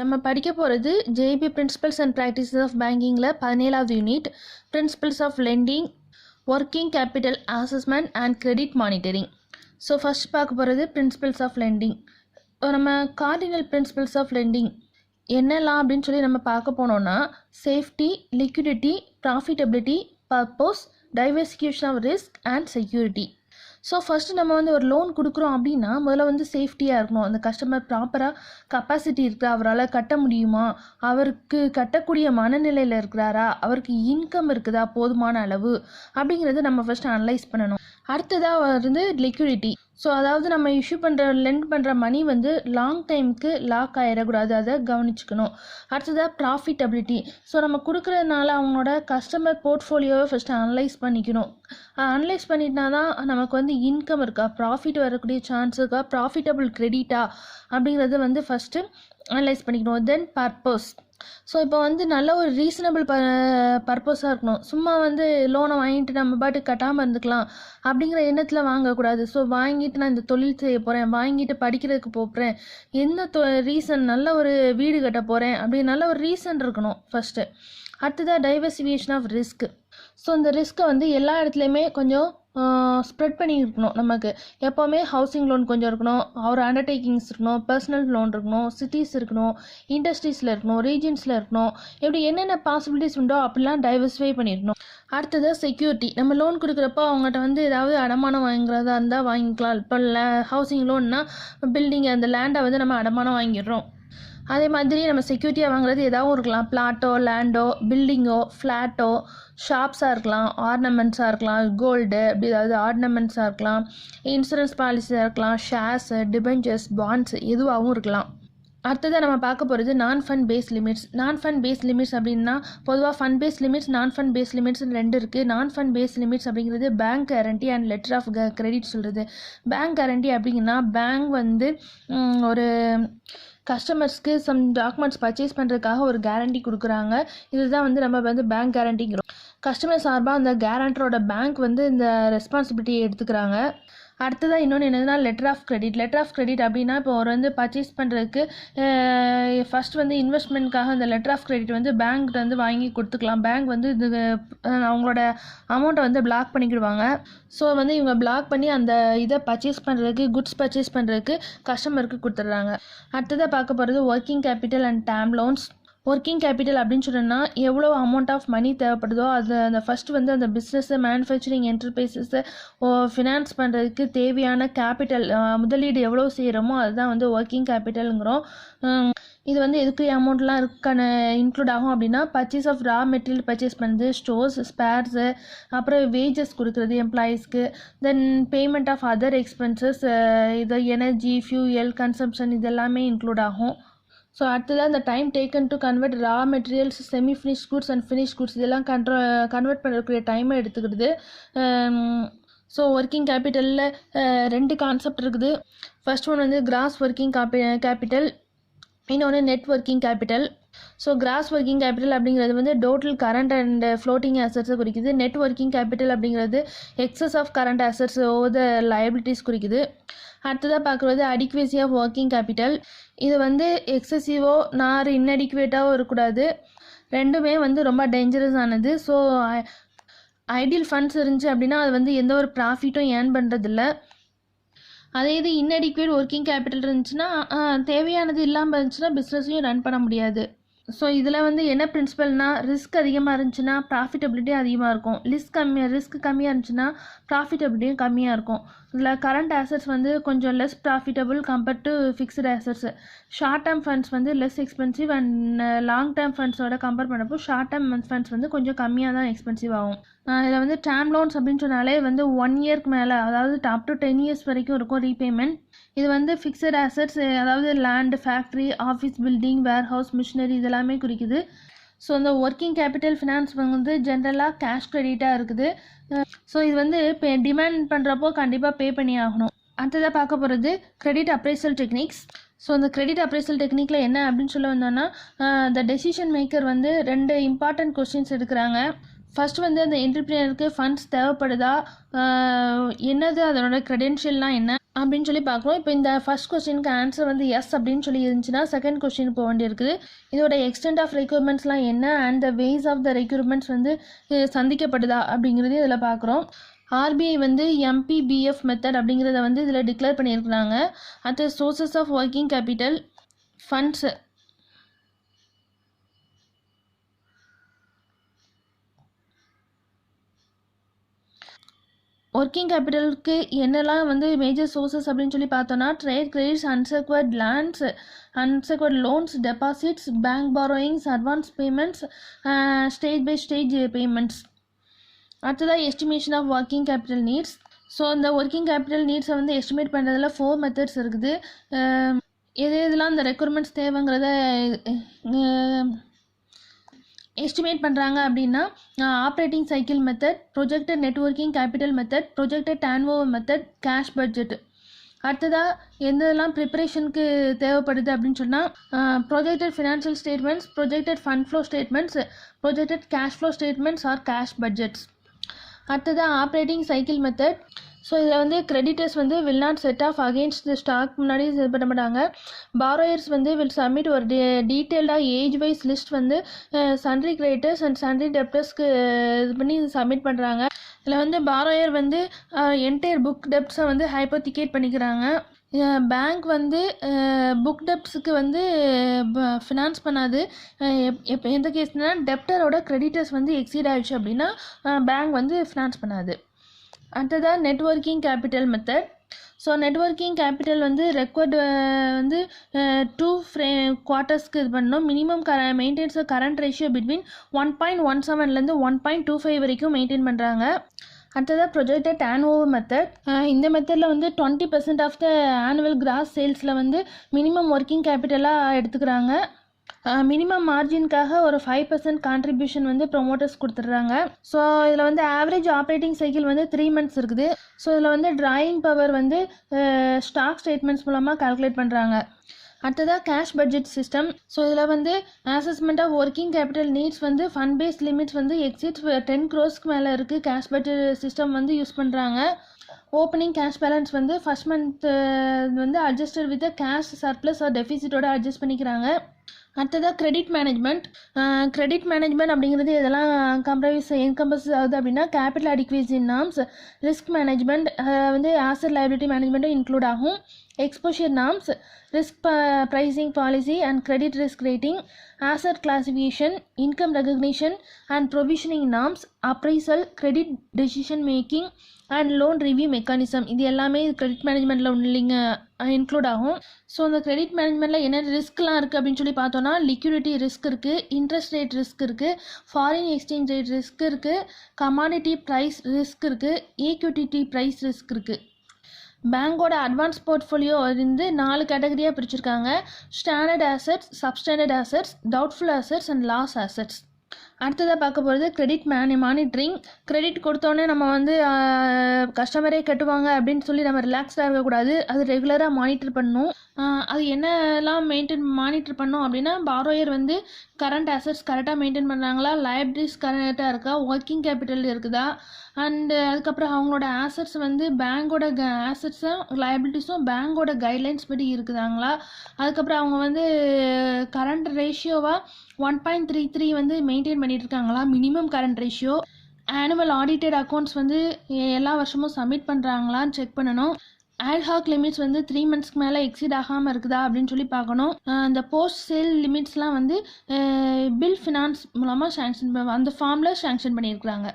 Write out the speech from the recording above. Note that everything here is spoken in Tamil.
நம்ம படிக்க போகிறது ஜேபி பிரின்சிபல்ஸ் அண்ட் ப்ராக்டிசஸ் ஆஃப் பேங்கிங்கில் 17வது unit principles of lending working capital assessment and credit monitoring. So first பார்க்க போகிறது பிரின்சிபல்ஸ் ஆஃப் லெண்டிங். நம்ம கார்டினல் பிரின்சிபல்ஸ் ஆஃப் லெண்டிங் என்னெல்லாம் அப்படின்னு சொல்லி நம்ம பார்க்க போனோம்னா safety, liquidity, profitability, purpose, diversification of risk and security. So first நம்ம ஒரு லோன் கொடுக்குறோம் அப்படின்னா முதல்ல சேஃப்டியாக இருக்கணும். அந்த கஸ்டமர் ப்ராப்பராக கெப்பாசிட்டி இருக்குதா, அவரால் கட்ட முடியுமா, அவருக்கு கட்டக்கூடிய மனநிலையில் இருக்கிறாரா, அவருக்கு இன்கம் இருக்குதா போதுமான அளவு அப்படிங்கிறத நம்ம ஃபஸ்ட்டு அனலைஸ் பண்ணணும். அடுத்ததாக லிக்விடிட்டி. ஸோ அதாவது நம்ம இஷ்யூ பண்ணுற லெண்ட் பண்ணுற மணி லாங் டைமுக்கு லாக் ஆகிடக்கூடாது, அதை கவனிச்சுக்கணும். அடுத்ததாக ப்ராஃபிட்டபிலிட்டி. ஸோ நம்ம கொடுக்குறதுனால அவங்களோட கஸ்டமர் போர்ட்ஃபோலியோவை ஃபஸ்ட்டு அனலைஸ் பண்ணிக்கணும். அனலைஸ் பண்ணிட்டா தான் நமக்கு இன்கம் இருக்கா, ப்ராஃபிட் வரக்கூடிய சான்ஸ் இருக்கா, ப்ராஃபிட்டபிள் கிரெடிட்டா அப்படிங்கிறது ஃபஸ்ட்டு அனலைஸ் பண்ணிக்கணும். தென் பர்பஸ். ஸோ இப்போ நல்ல ஒரு ரீசனபிள் பர்பஸாக இருக்கணும். சும்மா லோனை வாங்கிட்டு நம்ம பாட்டு கட்டாமல் இருந்துக்கலாம் அப்படிங்கிற எண்ணத்தில் வாங்கக்கூடாது. ஸோ வாங்கிட்டு நான் இந்த தொழில் செய்ய போகிறேன், வாங்கிட்டு படிக்கிறதுக்கு போகிறேன், என்ன ரீசன், நல்ல ஒரு வீடு கட்ட போகிறேன் அப்படி நல்ல ஒரு ரீசன் இருக்கணும் ஃபஸ்ட்டு. அடுத்ததாக டைவர்சிஃபிகேஷன் ஆஃப் ரிஸ்க். ஸோ இந்த ரிஸ்க்கை எல்லா இடத்துலையுமே கொஞ்சம் ஸ்ப்ரெட் பண்ணி இருக்கணும். நமக்கு எப்போவுமே ஹவுசிங் லோன் கொஞ்சம் இருக்கணும், ஒரு அண்டர்டேக்கிங்ஸ் இருக்கணும், பர்சனல் லோன் இருக்கணும், சிட்டிஸ் இருக்கணும், இண்டஸ்ட்ரீஸில் இருக்கணும், ரீஜன்ஸில் இருக்கணும். இப்படி என்னென்ன பாசிபிலிட்டிஸ் உண்டோ அப்படிலாம் டைவர்சிஃபை பண்ணியிருக்கணும். அடுத்தது செக்யூரிட்டி. நம்ம லோன் கொடுக்குறப்போ அவங்ககிட்ட ஏதாவது அடமானம் வாங்குறதா இருந்தால் வாங்கிக்கலாம். இப்போ ஹவுசிங் லோன்னா பில்டிங் அந்த லேண்டை நம்ம அடமானம் வாங்கிடுறோம். அதே மாதிரி நம்ம செக்யூரிட்டியாக வாங்குறது ஏதாவது இருக்கலாம், பிளாட்டோ, லேண்டோ, பில்டிங்கோ, ஃப்ளாட்டோ, ஷாப்ஸாக இருக்கலாம், ஆர்னமெண்ட்ஸாக இருக்கலாம், கோல்டு அப்படி ஏதாவது ஆர்னமெண்ட்ஸாக இருக்கலாம், இன்சூரன்ஸ் பாலிசியாக இருக்கலாம், ஷேர்ஸு, டிபெஞ்சர்ஸ், பாண்ட்ஸ் எதுவாகவும் இருக்கலாம். அடுத்ததாக நம்ம பார்க்க போகிறது non fund base limits. Non fund base limits அப்படின்னா பொதுவாக fund base limits, non fund base limits ரெண்டு இருக்குது. நான் ஃபண்ட் பேஸ் லிமிட்ஸ் அப்படிங்கிறது bank guarantee and letter of credit சொல்கிறது. பேங்க் கேரண்டி அப்படிங்கன்னா பேங்க் ஒரு கஸ்டமர்ஸ்க்கு சம் டாக்குமெண்ட்ஸ் பர்ச்சேஸ் பண்ணுறதுக்காக ஒரு கேரண்டி கொடுக்குறாங்க. இதுதான் நம்ம பேங்க் கேரண்டிங்கிறோம். கஸ்டமர் சார்பாக அந்த கேரண்டரோட பேங்க் இந்த ரெஸ்பான்சிபிலிட்டியை எடுத்துக்கிறாங்க. அடுத்ததாக இன்னொன்று என்னதுன்னா letter of credit. Letter of credit அப்படின்னா இப்போ ஒரு பர்ச்சேஸ் பண்ணுறதுக்கு ஃபஸ்ட் இன்வெஸ்ட்மெண்ட்காக அந்த லெட்டர் ஆஃப் கிரெடிட் பேங்க்கிட்ட வாங்கி கொடுத்துக்கலாம். பேங்க் இது அவங்களோட அமௌண்ட்டை பிளாக் பண்ணிக்கிடுவாங்க. ஸோ இவங்க பிளாக் பண்ணி அந்த இதை பர்ச்சேஸ் பண்ணுறதுக்கு, குட்ஸ் பர்ச்சேஸ் பண்ணுறதுக்கு கஸ்டமருக்கு கொடுத்துட்றாங்க. அடுத்ததாக பார்க்க போகிறது working capital and term loans. Working capital அப்படின்னு சொன்னோன்னா எவ்வளோ அமௌண்ட் ஆஃப் மணி தேவைப்படுதோ அது அந்த ஃபஸ்ட்டு அந்த பிஸ்னஸ்ஸு, மேனுஃபேக்சரிங் என்டர்பிரைசஸை ஃபினான்ஸ் பண்ணுறதுக்கு தேவையான கேபிட்டல் முதலீடு எவ்வளோ செய்கிறோமோ அதுதான் ஒர்க்கிங் கேபிட்டலுங்கிறோம். இது எதுக்கு அமௌண்ட்லாம் இருக்கான இன்க்ளூட் ஆகும் அப்படின்னா purchase of raw material purchase பண்ணுறது, ஸ்டோர்ஸ், ஸ்பேர்ஸு, அப்புறம் வேஜஸ் கொடுக்குறது எம்ப்ளாயீஸ்க்கு, then payment of other expenses, இது எனர்ஜி, ஃபியூயல் கன்சம்ஷன் இதெல்லாமே இன்க்ளூட் ஆகும். ஸோ அடுத்ததாக இந்த time taken to convert raw materials, semi finish goods and finish goods இதெல்லாம் கன்வெர்ட் பண்ணக்கூடிய டைமை எடுத்துக்கிடுது. ஸோ ஒர்க்கிங் கேபிட்டலில் ரெண்டு கான்செப்ட் இருக்குது. First one gross working capital, இன்னொன்று net working capital. So gross working capital அப்படிங்கிறது டோட்டல் கரண்ட் அண்ட் ஃப்ளோட்டிங் அசட்ஸை குறிக்குது. நெட் ஒர்க்கிங் கேபிட்டல் அப்படிங்கிறது excess of current assets over the liabilities குறிக்குது. அடுத்ததாக பார்க்குறது அடிக்வேசி ஆஃப் ஒர்க்கிங் கேபிட்டல். இது எக்ஸசிவோ நார் இன்அடிக்வேட்டாகவும் இருக்கக்கூடாது, ரெண்டுமே ரொம்ப டேஞ்சரஸ் ஆனது. ஸோ ஐடியல் ஃபண்ட்ஸ் இருந்துச்சு அப்படின்னா அது எந்த ஒரு ப்ராஃபிட்டும் ஏர்ன் பண்ணுறதில்ல. அதே இது இன்அடிக்வேட் ஒர்க்கிங் கேபிட்டல் இருந்துச்சுன்னா தேவையானது இல்லாமல் இருந்துச்சுன்னா பிஸ்னஸையும் ரன் பண்ண முடியாது. ஸோ இதில் என்ன பிரின்சிபல்னால் ரிஸ்க் அதிகமாக இருந்துச்சுன்னா ப்ராஃபிட்டபிலிட்டி அதிகமாக இருக்கும், ரிஸ்க் கம்மியாக இருந்துச்சுன்னா ப்ராஃபிட்டபிலிட்டியும் கம்மியாக இருக்கும். இதில் கரண்ட் அசட்ஸ் கொஞ்சம் less profitable compared to fixed assets. Short term funds less expensive and long term ஃபண்ட்ஸோட கம்பேர் பண்ணப்போ ஷார்ட் டேர்ம் ஃபண்ட்ஸ் கொஞ்சம் கம்மியாக தான் எக்ஸ்பென்சிவ் ஆகும். இதில் டேர்ம் லோன்ஸ் அப்படின்னு சொன்னாலே 1 இயர்க்கு மேலே, அதாவது அப் டு 10 இயர்ஸ் வரைக்கும் இருக்கும் ரீபேமெண்ட். இது ஃபிக்ஸட் அசட்ஸ், அதாவது land, factory, office building, warehouse, machinery இதெல்லாமே குறிக்குது. ஸோ இந்த ஒர்க்கிங் கேபிட்டல் ஃபினான்ஸ் ஜென்ரலாக கேஷ் கிரெடிட்டாக இருக்குது. ஸோ இது இப்போ டிமாண்ட் பண்ணுறப்போ கண்டிப்பாக பே பண்ணி ஆகணும். அடுத்ததாக பார்க்க போகிறது கிரெடிட் அப்ரைசல் டெக்னிக்ஸ். ஸோ இந்த கிரெடிட் அப்ரைசல் டெக்னிக்கில் என்ன அப்படின்னு சொல்ல வந்தோன்னா த டெசிஷன் மேக்கர் ரெண்டு இம்பார்ட்டன்ட் கொஸ்டின்ஸ் எடுக்கிறாங்க. ஃபஸ்ட்டு அந்த என்டர்பிரினருக்கு ஃபண்ட்ஸ் தேவைப்படுதா, என்னது அதனோட க்ரெடென்ஷியல்னால் என்ன, அப்படின்னு சொல்லி பார்க்குறோம். இப்போ இந்த ஃபர்ஸ்ட் கொஸ்டினுக்கு ஆன்சர் வந்து எஸ் அப்படின்னு சொல்லி இருந்துச்சுன்னா செகண்ட் கொஸ்டின் போக வேண்டியிருக்குது. இதோட எக்ஸ்டென்ட் ஆஃப் ரெக்யூர்மெண்ட்ஸ்லாம் என்ன and the ways of the requirements வந்து சந்திக்கப்படுதா அப்படிங்கிறது இதில் பார்க்குறோம். ஆர்பிஐ வந்து எம்பிபிஎஃப் மெத்தட் அப்படிங்கிறத வந்து இதில் டிக்ளேர் பண்ணியிருக்கிறாங்க. அடுத்து sources of working capital funds working கேபிட்டலுக்கு என்னெல்லாம் வந்து மேஜர் சோர்சஸ் அப்படின்னு சொல்லி பார்த்தோன்னா trade credits, unsecured lands, unsecured loans, deposits, bank borrowings, advance payments, stage by stage payments. அடுத்ததாக estimation of working capital needs. So இந்த ஒர்க்கிங் கேபிட்டல் நீட்ஸை வந்து எஸ்டிமேட் பண்ணுறதுல 4 மெத்தட்ஸ் இருக்குது. இதெல்லாம் இந்த ரெக்யர்மெண்ட்ஸ் தேவைங்கிறத எஸ்டிமேட் பண்ணுறாங்க அப்படின்னா operating cycle method, projected networking capital method, projected turnover method, cash budget. அடுத்ததாக எந்தெல்லாம் ப்ரிப்பரேஷனுக்கு தேவைப்படுது அப்படின்னு சொன்னால் projected financial statements, projected fund flow statements, projected cash flow statements or cash budgets. அடுத்ததாக ஆப்ரேட்டிங் சைக்கிள் மெத்தட். ஸோ இதில் வந்து கிரெடிட்டர்ஸ் வந்து will not set off against the stock முன்னாடி இது பண்ண மாட்டாங்க. பாரோயர்ஸ் வந்து வில் சப்மிட் ஒரு டீட்டெயில்டாக ஏஜ் வைஸ் லிஸ்ட் வந்து சன்ட்ரி கிரெடிட்டர்ஸ் அண்ட் சன்ட்ரி டெப்டர்ஸ்க்கு இது பண்ணி சப்மிட் பண்ணுறாங்க. இதில் வந்து பாரோயர் வந்து என்டையர் புக் டெப்ட்ஸை வந்து ஹைப்போதிகேட் பண்ணிக்கிறாங்க. பேங்க் வந்து புக் டெப்ட்ஸுக்கு வந்து ஃபினான்ஸ் பண்ணாது. எப்போ எந்த கேஸ்னால் டெப்டரோட கிரெடிட்டர்ஸ் வந்து எக்ஸீட் ஆகிடுச்சு அப்படின்னா பேங்க் வந்து ஃபினான்ஸ் பண்ணாது. அடுத்ததாக networking capital method. So networking capital வந்து ரெக்வர்டு வந்து 2 குவார்ட்டர்ஸ்க்கு இது பண்ணணும். Minimum maintains current ratio between 1.17லேருந்து 1.25 வரைக்கும் மெயின்டைன் பண்ணுறாங்க. அடுத்ததாக ப்ரொஜெக்டட் டர்ன்ஓவர் மெத்தட். இந்த மெத்தடில் வந்து 20% ஆஃப் த ஆனுவல் கிராஸ் சேல்ஸில் வந்து மினிமம் ஒர்க்கிங் கேபிட்டலாக எடுத்துக்கிறாங்க. மினிமம் மார்ஜினுக்காக ஒரு 5% கான்ட்ரிபியூஷன் வந்து ப்ரொமோட்டர்ஸ் கொடுத்துட்றாங்க. ஸோ இதில் வந்து ஆவரேஜ் ஆப்ரேட்டிங் சைக்கிள் வந்து 3 months இருக்குது. ஸோ இதில் வந்து ட்ராயிங் பவர் வந்து ஸ்டாக் ஸ்டேட்மெண்ட்ஸ் மூலமாக கால்குலேட் பண்ணுறாங்க. அடுத்ததாக கேஷ் பட்ஜெட் சிஸ்டம். ஸோ இதில் வந்து assessment of working capital needs வந்து ஃபண்ட் பேஸ்ட் லிமிட்ஸ் வந்து எக்ஸிட் 10 crores மேலே இருக்குது. கேஷ் பட்ஜெட் சிஸ்டம் வந்து யூஸ் பண்ணுறாங்க. ஓப்பனிங் கேஷ் பேலன்ஸ் வந்து ஃபர்ஸ்ட் மந்த் வந்து adjusted with cash surplus or டெஃபிசிட்டோட அட்ஜஸ்ட் பண்ணிக்கிறாங்க. அடுத்ததாக கிரெடிட் மேனேஜ்மெண்ட். கிரெடிட் மேனேஜ்மெண்ட் அப்படிங்கிறது இதெல்லாம் என்கம்பஸ் ஆகுது அப்படின்னா கேபிட்டல் அடிக்வேசி நார்ம்ஸ், ரிஸ்க் மேனேஜ்மெண்ட் வந்து ஆசட் லைபிலிட்டி மேனேஜ்மெண்ட்டும் இன்க்ளூட் ஆகும். Exposure norms, risk pricing policy and credit risk rating, asset classification, income recognition and provisioning norms, appraisal, credit decision making and loan review mechanism. இது எல்லாமே கிரெடிட் மேனேஜ்மெண்ட்டில் உள்ளிங்க இன்க்ளூட் ஆகும். ஸோ இந்த கிரெடிட் மேனேஜ்மெண்ட்டில் என்ன ரிஸ்க்லாம் இருக்குது அப்படின்னு சொல்லி பார்த்தோன்னா லிக்விடிட்டி ரிஸ்க் இருக்குது, இன்ட்ரெஸ்ட் ரேட் ரிஸ்க் இருக்குது, ஃபாரின் எக்ஸ்சேஞ்ச் ரேட் ரிஸ்க் இருக்குது, கமாடிட்டி ப்ரைஸ் ரிஸ்க் இருக்குது, ஈக்விட்டி ப்ரைஸ் ரிஸ்க் இருக்குது. பேங்கோட அட்வான்ஸ் போர்ட்ஃபோலியோ வந்து 4 கேட்டகரியாக பிரிச்சிருக்காங்க. Standard assets, substandard assets, doubtful assets and loss assets. அடுத்ததாக பார்க்க போகிறது கிரெடிட் மானிட்டரிங். கிரெடிட் கொடுத்தோன்னே நம்ம வந்து கஸ்டமரே கட்டுவாங்க அப்படின்னு சொல்லி நம்ம ரிலாக்ஸ்டாக இருக்கக்கூடாது. அது ரெகுலராக மானிட்டர் பண்ணணும். அது என்னெல்லாம் மானிட்டர் பண்ணோம் அப்படின்னா பாரோயர் வந்து கரண்ட் அசட்ஸ் கரெக்டாக மெயின்டைன் பண்ணுறாங்களா, லைபிலிட்டிஸ் கரெக்டாக இருக்கா, ஒர்க்கிங் கேபிட்டல் இருக்குதா, அண்டு அதுக்கப்புறம் அவங்களோட ஆசட்ஸ் வந்து பேங்கோட ஆசட்ஸும் லைபிலிட்டிஸும் பேங்கோட கைட்லைன்ஸ் படி இருக்குதாங்களா, அதுக்கப்புறம் அவங்க வந்து கரண்ட் ரேஷியோவாக 1.33 வந்து மெயின்டைன் பண்ணிட்டு இருக்காங்களா, minimum current ratio, annual audited accounts வந்து எல்லா வருஷமும் சப்மிட் பண்ணுறாங்களான்னு செக் பண்ணணும். ஆட்ஹாக் லிமிட்ஸ் வந்து 3 monthsக்கு மேலே எக்ஸிட் ஆகாமல் இருக்குதா அப்படின்னு சொல்லி பார்க்கணும். அந்த போஸ்ட் சேல் லிமிட்ஸ்லாம் வந்து பில் ஃபினான்ஸ் மூலமாக சேங்ஷன் அந்த ஃபார்மில் சேங்ஷன் பண்ணியிருக்கிறாங்க.